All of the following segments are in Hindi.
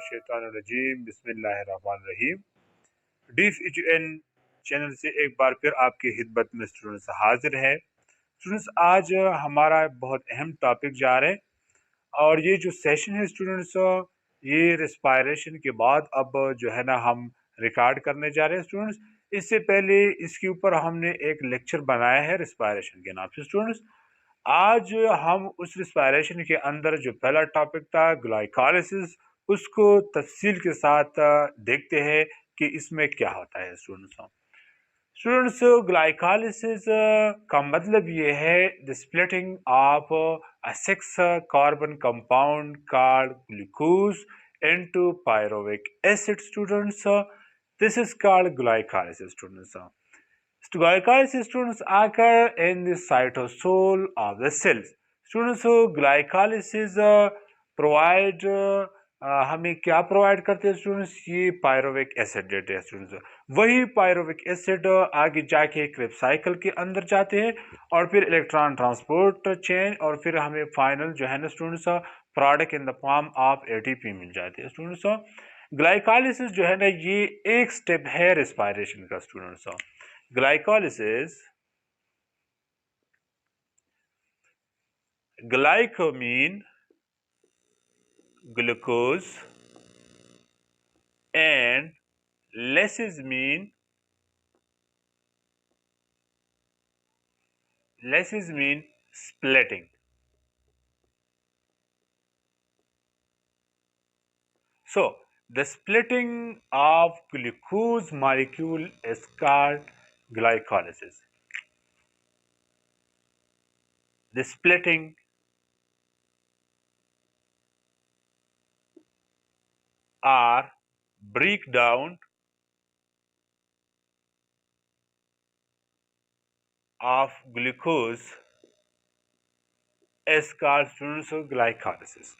मिनशैतानिर्रजीम बिस्मिल्लाहिर्रहमानिर्रहीम। डीफ एजुएन चैनल से एक बार फिर आपकी खिदमत में स्टूडेंट्स हाजिर है। स्टूडेंट्स, आज हमारा बहुत अहम टॉपिक जा रहा है और ये जो सेशन है स्टूडेंट्स, ये रिस्पायरेशन के बाद अब जो है ना हम रिकॉर्ड करने जा रहे हैं स्टूडेंट्स। इससे पहले इसके ऊपर हमने एक लेक्चर बनाया है रिस्पायरेशन के नाम से स्टूडेंट्स। आज हम उस रिस्पायरेशन के अंदर जो पहला टॉपिक था ग्लाइकोलाइसिस, उसको तफसील के साथ देखते हैं कि इसमें क्या होता है स्टूडेंट्स। ग्लाइकोलाइसिस का मतलब ये है the splitting of a 6 carbon compound called glucose into pyruvic acid students. This is called glycolysis students. Glycolysis students occur in the cytosol of the cells. Students, so glycolysis provide हमें क्या प्रोवाइड करते हैं स्टूडेंट्स? ये पायरुविक एसिड देते हैं स्टूडेंट्स। वही पायरुविक एसिड आगे जाके क्रेब साइकिल के अंदर जाते हैं और फिर इलेक्ट्रॉन ट्रांसपोर्ट चेन और फिर हमें फाइनल जो है ना students product in the form of ATP मिल जाती है स्टूडेंट्स। ग्लाइकोलाइसिस जो है ना ये एक स्टेप है रेस्पिरेशन का students. Glycolysis, glyco mean glucose and lysis mean splitting. So the splitting of glucose molecule is called glycolysis. The splitting or breakdown of glucose is called students glycolysis.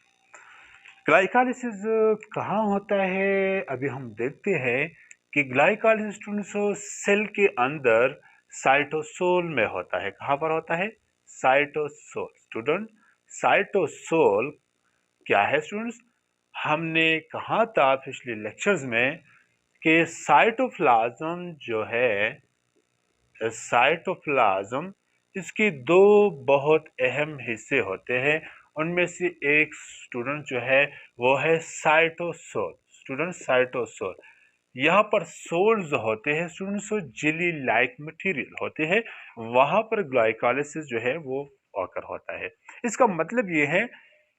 Glycolysis कहाँ होता है अभी हम देखते हैं कि ग्लाइकोलाइसिस स्टूडेंट्स सेल के अंदर साइटोसोल में होता है। कहाँ पर होता है? साइटोसोल। स्टूडेंट, साइटोसोल क्या है स्टूडेंट्स? हमने कहा था पिछले लेक्चर्स में कि साइटोप्लाज्म जो है, साइटोप्लाज्म, इसके दो बहुत अहम हिस्से होते हैं। उनमें से एक स्टूडेंट जो है वो है साइटोसोल। स्टूडेंट, साइटोसोल, यहाँ पर सोल्स होते हैं स्टूडेंट्स, जेली लाइक मटेरियल होते हैं, वहां पर ग्लाइकोलाइसिस जो है वो ऑकर होता है। इसका मतलब ये है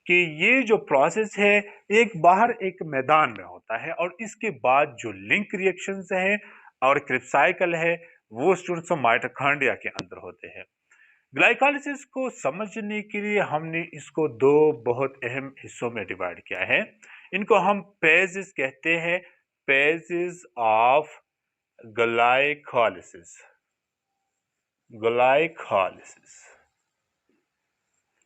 कि ये जो प्रोसेस है एक बाहर एक मैदान में होता है और इसके बाद जो लिंक रिएक्शंस हैं और क्रिब साइकिल है वो स्टूडेंट्स माइटोकॉन्ड्रिया के अंदर होते हैं। ग्लाइकोलाइसिस को समझने के लिए हमने इसको दो बहुत अहम हिस्सों में डिवाइड किया है। इनको हम फेजेस कहते हैं, phases of glycolysis. Glycolysis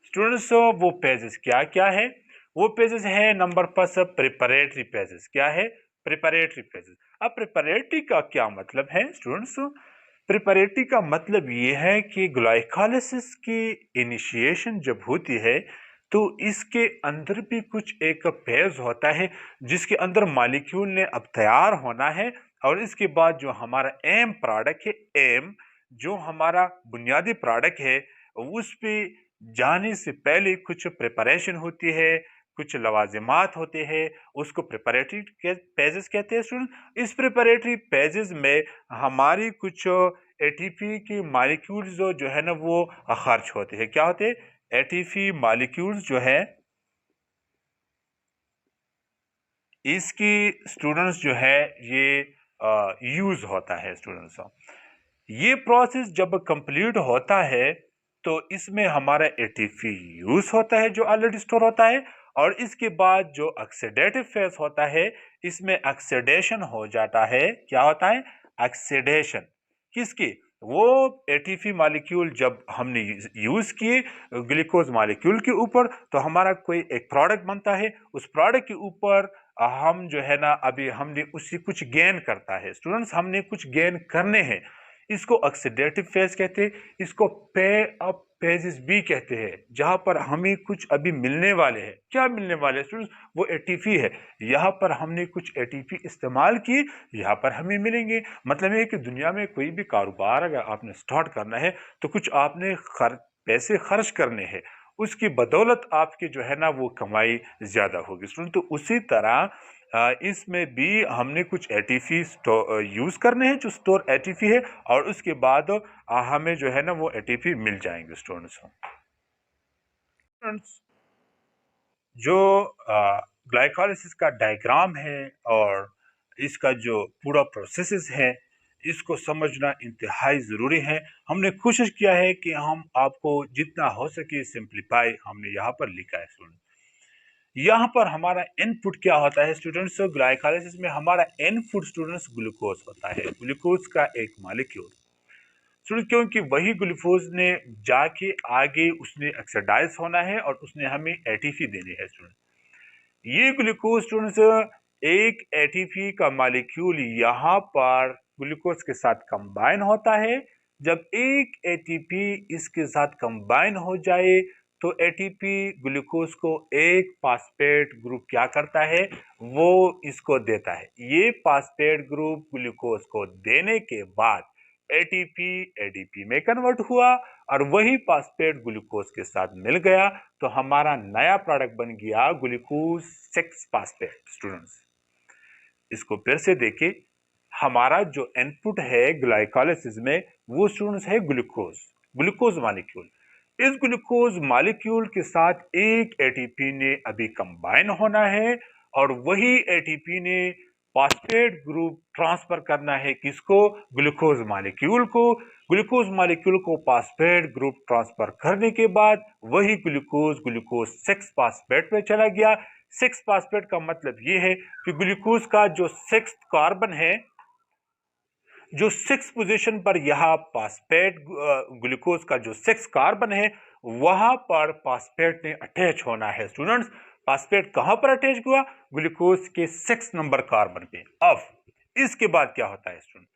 students, वो पेजेस क्या क्या है? वो पेजेस है नंबर फर्स्ट प्रिपरेटरी पेजेस। क्या है? Preparatory pages. अब प्रिपरेटरी का क्या मतलब है स्टूडेंट्स? प्रिपरेटरी का मतलब ये है कि ग्लाइकोलाइसिस की इनिशिएशन जब होती है तो इसके अंदर भी कुछ एक फेज होता है जिसके अंदर मॉलिक्यूल ने अब तैयार होना है और इसके बाद जो हमारा एम प्रोडक्ट है, एम जो हमारा बुनियादी प्रोडक्ट है, उस पे जाने से पहले कुछ प्रिपरेशन होती है, कुछ लवाजिमात होते हैं, उसको प्रिपरेटरी पेजेस कहते हैं स्टूडेंट। इस प्रिपरेटरी पेजेस में हमारी कुछ एटीपी के मॉलिक्यूल्स जो है ना वो खर्च होते हैं। क्या होते हैं? एटीपी मॉलिक्यूल्स जो है इसकी स्टूडेंट्स जो है ये यूज होता है स्टूडेंट्स। ये प्रोसेस जब कंप्लीट होता है तो इसमें हमारा एटीपी यूज होता है जो ऑलरेडी स्टोर होता है और इसके बाद जो ऑक्सीडेटिव फेज होता है इसमें ऑक्सीडेशन हो जाता है। क्या होता है? ऑक्सीडेशन। किसकी? वो एटीपी मॉलिक्यूल जब हमने यूज किए ग्लूकोज मॉलिक्यूल के ऊपर तो हमारा कोई एक प्रोडक्ट बनता है, उस प्रोडक्ट के ऊपर हम जो है ना अभी हमने उससे कुछ गेन करता है स्टूडेंट्स, हमने कुछ गेन करने हैं, इसको ऑक्सीडेटिव फेज कहते हैं। इसको पे अप फेजेस बी कहते हैं, जहां पर हमें कुछ अभी मिलने वाले हैं। क्या मिलने वाले हैं स्टूडेंट्स? वो एटीपी है। यहाँ पर हमने कुछ एटीपी इस्तेमाल की, यहाँ पर हमें मिलेंगे। मतलब है कि दुनिया में कोई भी कारोबार अगर आपने स्टार्ट करना है तो कुछ आपने पैसे खर्च करने हैं, उसकी बदौलत आपकी जो है ना वो कमाई ज्यादा होगी स्टूडेंट। तो उसी तरह इसमें भी हमने कुछ एटीपी यूज करने हैं जो स्टोर एटीपी है, और उसके बाद हमें जो है ना वो एटीपी मिल जाएंगे स्टूडेंट्स। जो ग्लाइकोलाइसिस का डायग्राम है और इसका जो पूरा प्रोसेस है, इसको समझना इंतहाई ज़रूरी है। हमने कोशिश किया है कि हम आपको जितना हो सके सिंप्लीफाई हमने यहाँ पर लिखा है स्टूडेंट। यहाँ पर हमारा इनपुट क्या होता है स्टूडेंट्स? ग्लाइकोलाइसिस में हमारा इनपुट स्टूडेंट्स ग्लूकोज होता है, ग्लूकोज का एक मॉलिक्यूल स्टूडेंट, क्योंकि वही ग्लूकोज ने जाके आगे उसने ऑक्सीडाइज होना है और उसने हमें एटीपी देनी है स्टूडेंट। ये ग्लूकोज स्टूडेंट्स एक एटीपी का मॉलिक्यूल यहाँ पर ग्लूकोज के साथ कंबाइन होता है। जब एक एटीपी इसके साथ कंबाइन हो जाए तो एटीपी ग्लूकोज को एक फास्फेट ग्रुप क्या करता है, वो इसको देता है। ये फास्फेट ग्रुप ग्लूकोज को देने के बाद एटीपी एडीपी में कन्वर्ट हुआ और वही फास्फेट ग्लूकोज के साथ मिल गया, तो हमारा नया प्रोडक्ट बन गया ग्लूकोज 6 फास्फेट स्टूडेंट्स। इसको फिर से देखिए, हमारा जो इनपुट है ग्लाइकोलाइसिस में वो स्टूडेंट्स है ग्लूकोज, ग्लूकोज मॉलिक्यूल। इस ग्लूकोज मॉलिक्यूल के साथ एक एटीपी ने अभी कंबाइन होना है और वही एटीपी ने फास्फेट ग्रुप ट्रांसफर करना है किसको? ग्लूकोज मॉलिक्यूल को। ग्लूकोज मॉलिक्यूल को फास्फेट ग्रुप ट्रांसफर करने के बाद वही ग्लूकोज 6 फास्फेट पे चला गया। 6 फास्फेट का मतलब ये है कि ग्लूकोज का जो 6 कार्बन है, जो 6 पोजीशन पर यहाँ फास्फेट ग्लूकोज का जो 6 कार्बन है वहां पर फास्फेट ने अटैच होना है स्टूडेंट्स। फास्फेट कहां पर अटैच हुआ? ग्लूकोज के 6 नंबर कार्बन पे। अब इसके बाद क्या होता है स्टूडेंट?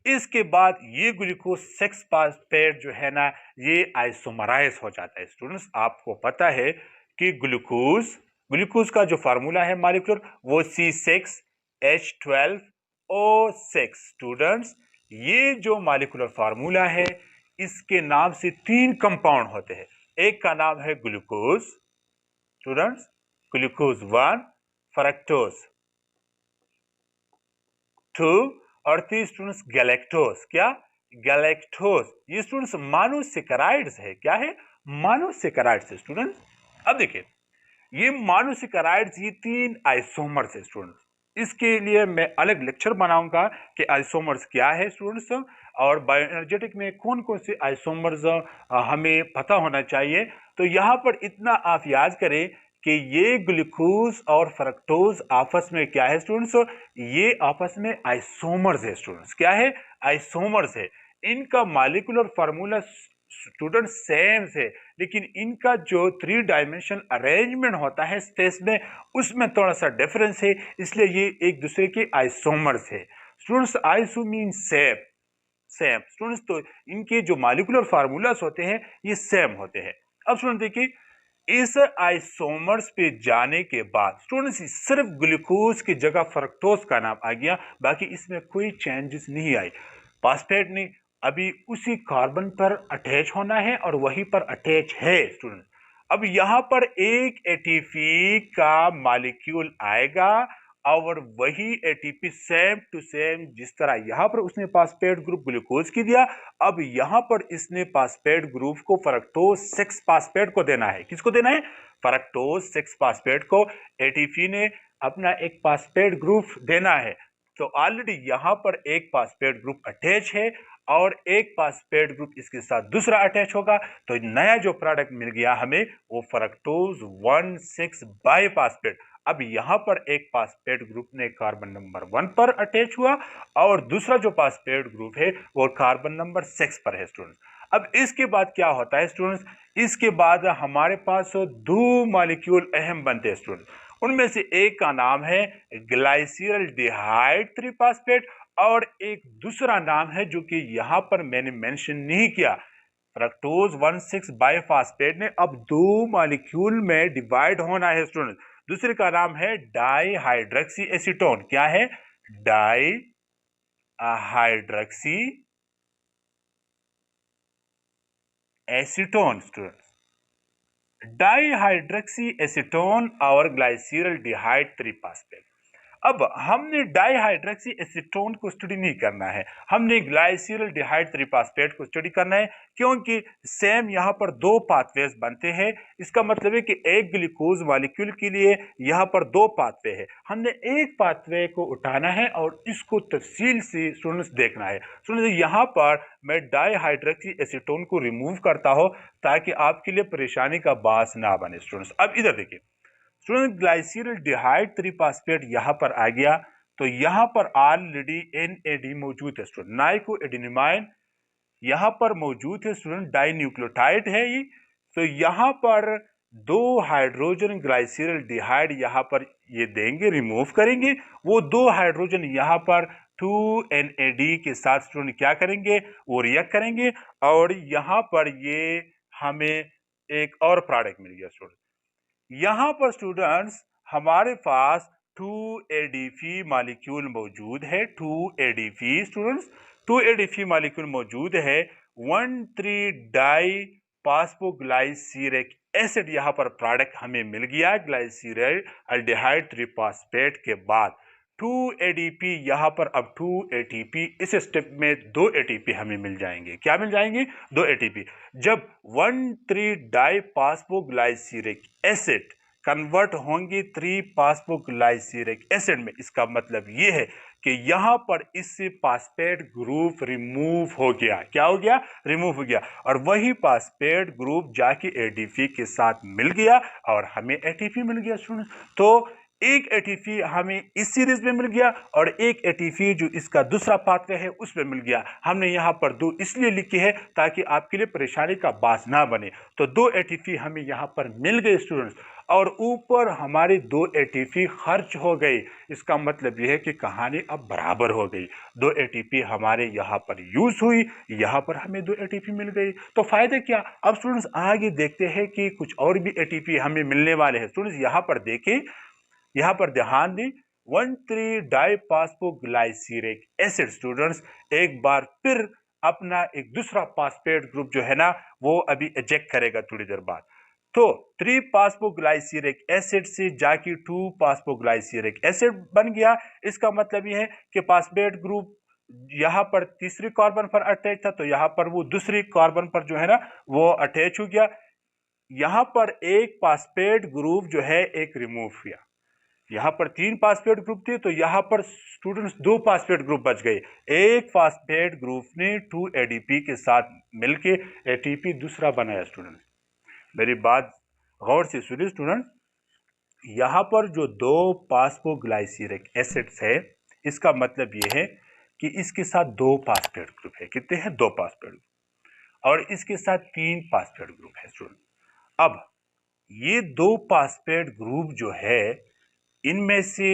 इसके बाद ये ग्लूकोज 6 फास्फेट जो है ना ये आइसोमराइज हो जाता है स्टूडेंट्स। आपको पता है कि ग्लूकोज ग्लूकोज का जो फार्मूला है मॉलिक्यूलर वो C6H12O6 स्टूडेंट्स। ये जो मॉलिक्यूलर फार्मूला है इसके नाम से 3 कंपाउंड होते हैं। एक का नाम है ग्लूकोज स्टूडेंट्स, ग्लूकोज 1, फ्रक्टोज 2 और 3 स्टूडेंट्स गैलेक्टोज। क्या? गैलेक्टोज। ये स्टूडेंट्स मोनोसेकेराइड्स है। क्या है? मोनोसेकेराइड्स है स्टूडेंट्स। अब देखिए, ये मोनोसेकेराइड्स ये 3 आइसोमर्स है स्टूडेंट्स। इसके लिए मैं अलग लेक्चर बनाऊंगा कि आइसोमर्स क्या है स्टूडेंट्स, और बायोएनर्जेटिक में कौन कौन से आइसोमर्स हमें पता होना चाहिए। तो यहाँ पर इतना आप याद करें कि ये ग्लूकोज और फ्रक्टोज आपस में क्या है स्टूडेंट्स? ये आपस में आइसोमर्स है स्टूडेंट्स। क्या है? आइसोमर्स है। इनका मॉलिक्यूलर फार्मूला स्टूडेंट सेम है, लेकिन इनका जो 3 डायमेंशन अरेंजमेंट होता है स्पेस में उसमें थोड़ा सा डिफरेंस है, इसलिए ये एक दूसरे के आइसोमर्स है students. Iso mean same, same students. तो इनके जो मॉलिक्यूलर फार्मूलास होते हैं ये सेम होते हैं। अब स्टूडेंट देखिए, इस आइसोमर्स पे जाने के बाद स्टूडेंट्स सिर्फ ग्लूकोज की जगह फ्रक्टोज का नाम आ गया, बाकी इसमें कोई चेंजेस नहीं आई। फास्फेट ने अभी उसी कार्बन पर अटैच होना है और वहीं पर अटैच है स्टूडेंट। अब यहां पर एक एटीपी का मॉलिक्यूल आएगा और वही एटीपी सेम टू सेम जिस तरह यहां पर उसने फास्फेट ग्रुप ग्लूकोज की दिया, अब यहां पर इसने फास्फेट ग्रुप को फ्रक्टोज 6 फास्फेट को देना है। किसको देना है? फ्रक्टोज 6 फास्फेट को। एटीपी ने अपना एक फास्फेट ग्रुप देना है, तो ऑलरेडी यहां पर एक फास्फेट ग्रुप अटैच है और एक फास्फेट ग्रुप इसके साथ दूसरा अटैच होगा, तो नया जो प्रोडक्ट मिल गया हमें वो फ्रक्टोज 1,6 बाइफास्फेट। अब यहां पर एक फास्फेट ग्रुप ने कार्बन नंबर 1 पर अटैच हुआ और दूसरा जो फास्फेट ग्रुप है वो कार्बन नंबर 6 पर है स्टूडेंट्स। अब इसके बाद क्या होता है स्टूडेंट्स? इसके बाद हमारे पास 2 मॉलिक्यूल अहम बनते हैं स्टूडेंट्स। उनमें से एक का नाम है ग्लाइसिरल्डिहाइड 3 फास्फेट और एक दूसरा नाम है जो कि यहां पर मैंने मेंशन नहीं किया, फ्रक्टोज 1,6 बाइफॉस्फेट ने अब 2 मॉलिक्यूल में डिवाइड होना है स्टूडेंट। दूसरे का नाम है डाई हाइड्रोक्सी एसीटोन। क्या है? Di hydroxy acetone student. Di hydroxy acetone और ग्लाइसिरल डिहाइड 3-फॉस्फेट। अब हमने डाईहाइड्रोक्सी एसीटोन को स्टडी नहीं करना है, हमने ग्लाइसिरल डिहाइड 3-फॉस्फेट को स्टडी करना है, क्योंकि सेम यहाँ पर 2 पाथवेज बनते हैं। इसका मतलब है कि एक ग्लूकोज मॉलिक्यूल के लिए यहाँ पर 2 पाथवे है। हमने एक पाथवे को उठाना है और इसको तफसील से स्टूडेंट्स देखना है। स्टूडेंट्स यहाँ पर मैं डाईहाइड्रोक्सी एसीटोन को रिमूव करता हूँ ताकि आपके लिए परेशानी का बास ना बने स्टूडेंट्स। अब इधर देखिए स्टूडेंट, ग्लाइसिरल डिहाइड 3-फॉस्फेट यहां पर आ गया, तो यहां पर ऑलरेडी NAD मौजूद है स्टूडेंट। नाइको एडेनिमाइन यहां पर मौजूद है स्टूडेंट, डाई न्यूक्लियोटाइड है ये। तो यहां पर 2 हाइड्रोजन ग्लाइसिरल डिहाइड यहां पर ये देंगे, रिमूव करेंगे। वो 2 हाइड्रोजन यहां पर 2NAD के साथ स्टूडेंट क्या करेंगे? वो रिएक्ट करेंगे और यहां पर ये हमें एक और प्रोडक्ट मिल गया स्टूडेंट। यहां पर स्टूडेंट्स हमारे पास 2ADP मॉलिक्यूल मौजूद है। 2ADP स्टूडेंट्स, 2ADP मॉलिक्यूल मौजूद है। 1,3 डाई फास्फोग्लाइसिरिक एसिड यहां पर प्रोडक्ट हमें मिल गया ग्लाइसिरल अल्डिहाइड 3-फॉस्फेट के बाद। 2ADP यहां पर अब 2ATP, इस स्टेप में 2 ATP हमें मिल जाएंगे। क्या मिल जाएंगे? 2 ATP। जब 1,3 डाई फास्फोग्लाइसिरिक एसिड कन्वर्ट होंगे 3-फास्फोग्लाइसिरिक एसिड में, इसका मतलब यह है कि यहां पर इससे फास्फेट ग्रुप रिमूव हो गया। क्या हो गया? रिमूव हो गया। और वही फास्फेट ग्रुप जाके ADP के साथ मिल गया और हमें ATP मिल गया स्टूडेंट। तो एक ATP हमें इस सीरीज में मिल गया और एक ATP जो इसका दूसरा पाथवे है उसमें मिल गया। हमने यहाँ पर 2 इसलिए लिखी है ताकि आपके लिए परेशानी का बास ना बने। तो 2 ATP हमें यहाँ पर मिल गए स्टूडेंट्स, और ऊपर हमारी 2 ATP खर्च हो गई। इसका मतलब यह है कि कहानी अब बराबर हो गई। 2 ATP हमारे यहाँ पर यूज हुई, यहाँ पर हमें 2 ATP मिल गई। तो फायदा क्या? अब स्टूडेंट्स आगे देखते हैं कि कुछ और भी ATP हमें मिलने वाले हैं। स्टूडेंट्स यहाँ पर देखें, यहाँ पर ध्यान दें, 1,3 डाइफॉस्फोग्लाइसिरिक एसिड स्टूडेंट्स एक बार फिर अपना एक दूसरा फास्फेट ग्रुप जो है ना वो अभी इजेक्ट करेगा थोड़ी देर बाद। तो 3-फास्फोग्लाइसिरिक एसिड से जाके 2-फास्फोग्लाइसिरिक एसिड बन गया। इसका मतलब यह है कि फास्फेट ग्रुप यहाँ पर तीसरी कार्बन पर अटैच था, तो यहाँ पर वो दूसरी कार्बन पर जो है ना वो अटैच हो गया। यहाँ पर एक फास्फेट ग्रुप जो है एक रिमूव हुआ। यहाँ पर 3 फास्फेट ग्रुप थे, तो यहाँ पर स्टूडेंट्स 2 फास्फेट ग्रुप बच गए। एक फास्फेट ग्रुप ने 2ADP के साथ मिलके ATP दूसरा बनाया स्टूडेंट्स। मेरी बात गौर से सुनिए स्टूडेंट्स, यहाँ पर जो 2 फास्फोग्लाइसिरिक एसिड्स है, इसका मतलब यह है कि इसके साथ 2 फास्फेट ग्रुप है। कितने हैं? 2 फास्फेट ग्रुप, और इसके साथ 3 फास्फेट ग्रुप है स्टूडेंट। अब ये 2 फास्फेट ग्रुप जो है, इनमें से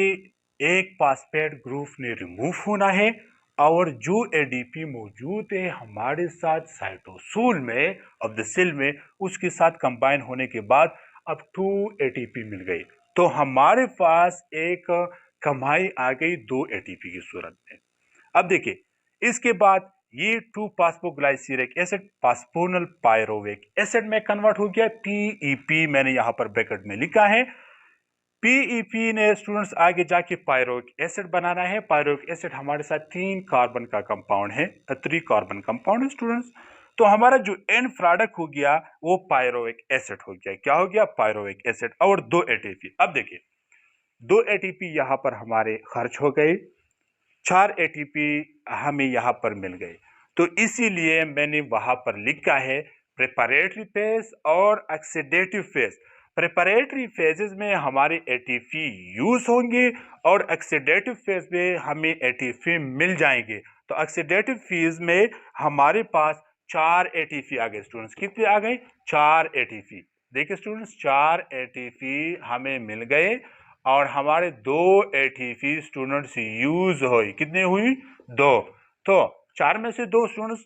एक फास्फेट ग्रुप ने रिमूव होना है, और जो ADP मौजूद है हमारे साथ साइटोसोल में ऑफ द सेल में, उसके साथ कंबाइन होने के बाद अब 2 ATP मिल गई। तो हमारे पास एक कमाई आ गई 2 ATP की सूरत में। अब देखिए इसके बाद ये 2-फास्फोग्लाइसिरिक एसिड फास्फोनल पायरोविक एसिड में कन्वर्ट हो गया। PEP मैंने यहां पर ब्रैकेट में लिखा है। PEP ने स्टूडेंट्स आगे जाके पायरोइक एसिड बनाना है। पायरोइक एसिड हमारे साथ 3 कार्बन का कंपाउंड है, 3 कार्बन कंपाउंड है स्टूडेंट्स। तो हमारा जो एंड प्रोडक्ट हो गया वो पायरोइक एसिड हो गया। क्या हो गया? पायरोइक एसिड और 2 ATP। अब देखिए 2 ATP यहाँ पर हमारे खर्च हो गए, 4 ATP हमें यहाँ पर मिल गए। तो इसीलिए मैंने वहां पर लिखा है प्रिपरेटरी फेज और ऑक्सीडेटिव फेज। प्रिपरेटरी फेजेस में हमारे ATP यूज होंगे और ऑक्सीडेटिव फेज में हमें ATP मिल जाएंगे। तो ऑक्सीडेटिव फेज में हमारे पास 4 ATP आ गए स्टूडेंट्स। कितने आ गए? 4 ATP। देखिए स्टूडेंट्स 4 ATP हमें मिल गए और हमारे 2 ATP स्टूडेंट्स यूज हुई। कितने हुई? 2। तो 4 में से 2 स्टूडेंट्स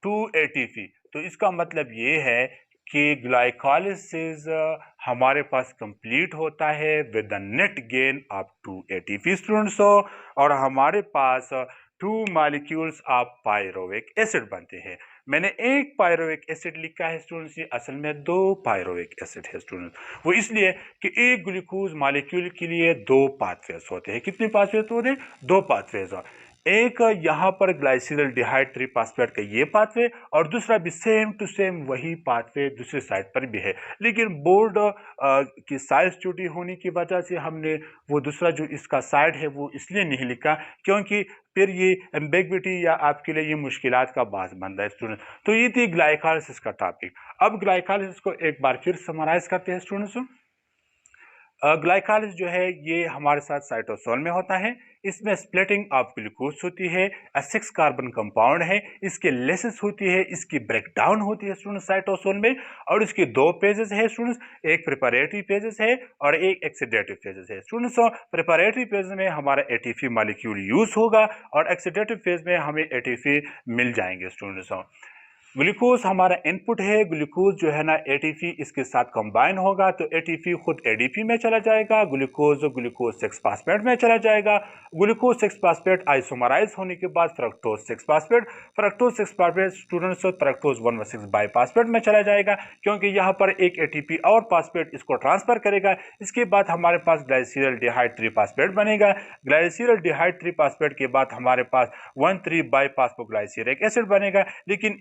2 ATP, तो इसका मतलब ये है कि ग्लाइकोलिसिस हमारे पास कंप्लीट होता है with the net gain of 2 ATP students. और हमारे पास 2 मॉलिक्यूल्स ऑफ पायरोविक एसिड बनते हैं। मैंने एक पायरोविक एसिड लिखा है स्टूडेंट्स, ये असल में 2 पायरोविक एसिड है स्टूडेंट्स। वो इसलिए कि एक ग्लूकोज मॉलिक्यूल के लिए 2 पाथवेज होते हैं। कितने पाथवेज होते हैं? 2 पाथवेज। एक यहाँ पर ग्लाइसिलडिहाइड ट्रिफॉस्फेट का ये पाथवे और दूसरा भी सेम टू सेम वही पाथवे दूसरे साइड पर भी है, लेकिन बोर्ड की साइज छोटी होने की वजह से हमने वो दूसरा जो इसका साइड है वो इसलिए नहीं लिखा क्योंकि फिर ये एम्बिग्विटी या आपके लिए ये मुश्किलात का बास बनता है स्टूडेंट। तो ये थी ग्लाइकोलिसिस का टॉपिक। अब ग्लाइकोलिसिस को एक बार फिर समराइज करते हैं स्टूडेंट्स। ग्लाइकोलिसिस जो है ये हमारे साथ साइटोसोल में होता है। इसमें स्प्लिटिंग ऑफ ग्लूकोज होती है, 6 कार्बन कंपाउंड है, इसके लेसेस होती है, इसकी ब्रेकडाउन होती है स्टूडेंट्स साइटोसोल में। और इसके 2 फेजेस है स्टूडेंट्स, एक प्रिपरेटरी फेजेस है और एक एक्सीडेटिव फेजेस है स्टूडेंट्स। प्रिपरेटरी फेज में हमारा एटीपी मॉलिक्यूल यूज होगा और एक्सीडेटिव फेज में हमें एटीपी मिल जाएंगे स्टूडेंट्स। ग्लूकोज हमारा इनपुट है, ग्लूकोज जो है ना एटीपी इसके साथ कंबाइन होगा तो एटीपी खुद एडीपी में चला जाएगा, ग्लूकोज ग्लूकोज 6 फास्फेट में चला जाएगा। ग्लूकोज 6 फास्फेट आइसोमराइज होने के बाद fructose 6 phosphate, fructose 6 phosphate students fructose 1,6 बाईफास्फेट में चला जाएगा क्योंकि यहाँ पर एक एटीपी और फास्फेट इसको ट्रांसफर करेगा। इसके बाद हमारे पास ग्लाइसिलडिहाइड ट्रिफॉस्फेट बनेगा। ग्लाइसिलडिहाइड ट्रिफॉस्फेट के बाद हमारे पास 1,3 बाईफॉस्फोग्लाइसरिक एसिड बनेगा। लेकिन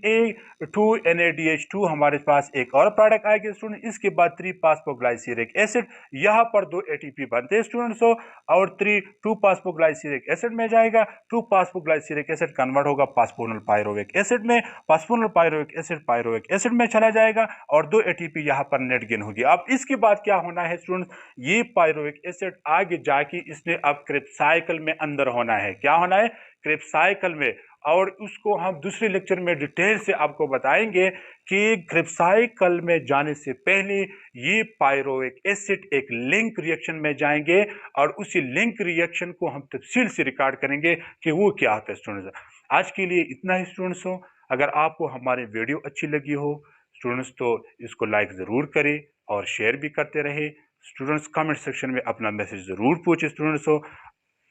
2 NADH2 हमारे पास एक और प्रोडक्ट आएगा स्टूडेंट। इसके बाद 3-फास्फोग्लाइसरिक एसिड, यहाँ पर 2 एटीपी बनते हैं स्टूडेंट्स और 2-फास्फोग्लाइसरिक एसिड में जाएगा। 2-फास्फोग्लाइसरिक एसिड कन्वर्ट होगा फास्फोनिल पायरोविक एसिड में, फास्फोनिल पायरोविक एसिड में चला जाएगा और 2 एटीपी यहाँ पर नेट गेन होगी। अब इसके बाद क्या होना है स्टूडेंट्स, ये पायरोविक एसिड आगे जाके इसने अब क्रेब्स साइकिल में अंदर होना है। क्या होना है? क्रेब्स साइकिल में। और उसको हम दूसरे लेक्चर में डिटेल से आपको बताएंगे कि क्रेब्स साइकिल में जाने से पहले ये पायरोविक एसिड एक लिंक रिएक्शन में जाएंगे और उसी लिंक रिएक्शन को हम तफसील से रिकॉर्ड करेंगे कि वो क्या होता है स्टूडेंट्स। आज के लिए इतना ही स्टूडेंट्स। हो अगर आपको हमारी वीडियो अच्छी लगी हो स्टूडेंट्स तो इसको लाइक ज़रूर करें और शेयर भी करते रहे स्टूडेंट्स। कमेंट सेक्शन में अपना मैसेज ज़रूर पूछे स्टूडेंट्स। हो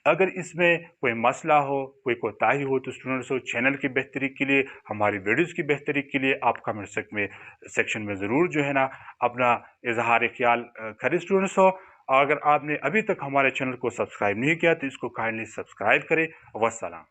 अगर इसमें कोई मसला हो, कोई कोताही हो तो स्टूडेंट्स हो चैनल की बेहतरी के लिए, हमारी वीडियोस की बेहतरी के लिए आप कमेंट सेक्शन में ज़रूर जो है ना अपना इजहार ख्याल करें स्टूडेंट्स। हो और अगर आपने अभी तक हमारे चैनल को सब्सक्राइब नहीं किया तो इसको काइंडली सब्सक्राइब करें। वस्सलाम।